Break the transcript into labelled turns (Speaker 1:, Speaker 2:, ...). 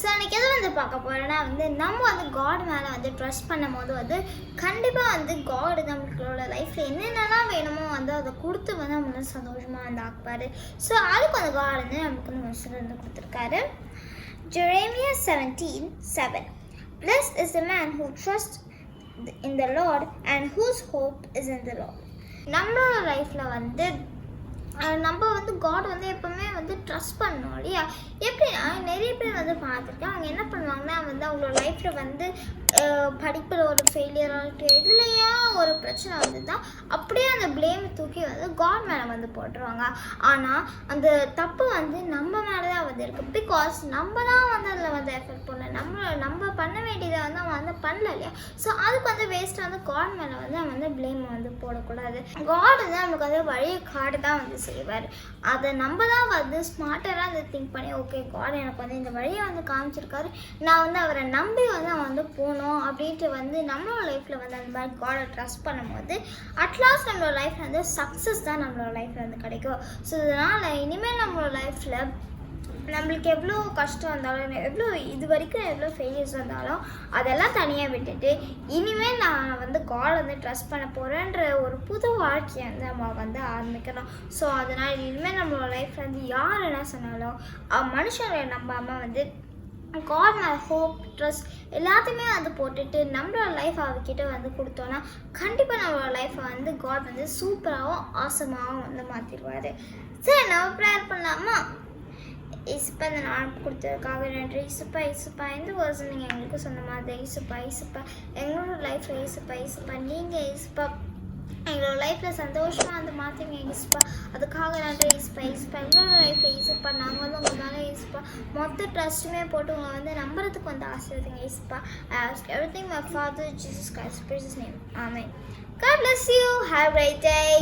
Speaker 1: So அன்றைக்கி எதை வந்து பார்க்க போகிறேன்னா வந்து நம்ம வந்து காட் மேலே வந்து ட்ரஸ்ட் பண்ணும் போது வந்து கண்டிப்பாக வந்து காடு நம்மளோட லைஃப்பில் என்னென்னலாம் வேணுமோ வந்து அதை கொடுத்து வந்து நம்ம வந்து சந்தோஷமாக வந்து ஆக்குவார். ஸோ அதுக்கு வந்து காட் வந்து நமக்கு வந்து மனசில் வந்து கொடுத்துருக்காரு. Jeremiah 17:7 Blessed is the man who trusts in the Lord and whose hope is in the Lord. நம்மளோட லைஃப்பில் வந்து நம்ம வந்து காட் வந்து எப்போவுமே வந்து ட்ரஸ்ட் பண்ணோம் இல்லையா. எப்படின்னா நிறைய பேர் வந்து பார்த்துருக்கேன், அவங்க என்ன பண்ணுவாங்கன்னா வந்து அவங்களோட லைஃப்பில் வந்து படிப்பில் ஒரு ஃபெயிலியர் ஆகிட்டு இதுலையா ஒரு பிரச்சனை வந்துதான் அப்படியே அந்த ப்ளேமை தூக்கி வந்து காட் மேலே வந்து போட்டுருவாங்க. ஆனால் அந்த தப்பு வந்து நம்ம மேலே தான் வந்து இருக்குது. பிகாஸ் நம்ம தான் வந்து அதில் வந்து எஃபெக்ட் பண்ணல, நம்ம பண்ண வேண்டியதை வந்து அவன் வந்து பண்ணல இல்லையா. ஸோ அதுக்கு வந்து வேஸ்ட்டாக வந்து காட் மேலே வந்து அவன் வந்து ப்ளேமை வந்து போடக்கூடாது. காட் வந்து நமக்கு வந்து வழியை காடு தான் வந்து செய்வார். அதை நம்ம தான் வந்து ஸ்மார்ட்டராக வந்து திங்க் பண்ணி ஓகே காட் எனக்கு வந்து இந்த வழியை வந்து காமிச்சிருக்காரு, நான் வந்து அவரை நம்பி வந்து அவன் வந்து போகணும் அப்படின்ட்டு வந்து நம்மளோட லைஃப்பில் வந்து அந்த மாதிரி காடை ட்ரஸ்ட் பண்ணும்போது அட்லாஸ்ட் நம்மளோட லைஃப்பில் வந்து சக்ஸஸ் தான் நம்மளோட லைஃப்பில் வந்து கிடைக்கும். ஸோ இதனால் இனிமேல் நம்மளோட லைஃப்பில் நம்மளுக்கு எவ்வளோ கஷ்டம் வந்தாலும் எவ்வளோ இது வரைக்கும் எவ்வளோ ஃபெயிலியர்ஸ் வந்தாலும் அதெல்லாம் தனியாக விட்டுட்டு இனிமேல் நான் வந்து காட் வந்து ட்ரஸ்ட் பண்ண போகிறேன்ற ஒரு புது வாழ்க்கையை வந்து நம்ம வந்து ஆரம்பிக்கணும். ஸோ அதனால் இனிமேல் நம்மளோட லைஃப்பில் வந்து யார் என்ன சொன்னாலும் மனுஷங்களை நம்பாமல் வந்து காட் மேலே ஹோப் ட்ரஸ்ட் எல்லாத்தையுமே வந்து போட்டுட்டு நம்மளோட லைஃப் அவர்கிட்ட வந்து கொடுத்தோன்னா கண்டிப்பாக நம்மளோட லைஃப்பை வந்து காட் வந்து சூப்பராகவும் ஆசமாகவும் வந்து மாற்றிடுவார். சரி நம்ம ப்ரேயர் பண்ணலாமா? இசுப்பா இந்த நாள் கொடுத்ததுக்காக நன்றி. இசுப்பா எந்த வருஷம் நீங்கள் எங்களுக்கு சொன்ன மாதிரி இசுப்பா எங்களோட லைஃப்பில் இசுப்பா நீங்கள் எங்களோட லைஃப்பில் சந்தோஷமாக வந்து மாற்றிங்க இசுப்பா, அதுக்காக நன்றி இசுப்பா. எங்களோட லைஃப்பில் இசுப்பா நாங்கள் வந்து உங்கள் மேலே இசுப்பா மொத்த ட்ரஸ்ட்டுமே போட்டு உங்களை வந்து நம்புறதுக்கு வந்து ஆசைப்படுங்க இசுப்பா. I ask everything my Father Jesus Christ precious name. Amen. God bless you. Have a great day.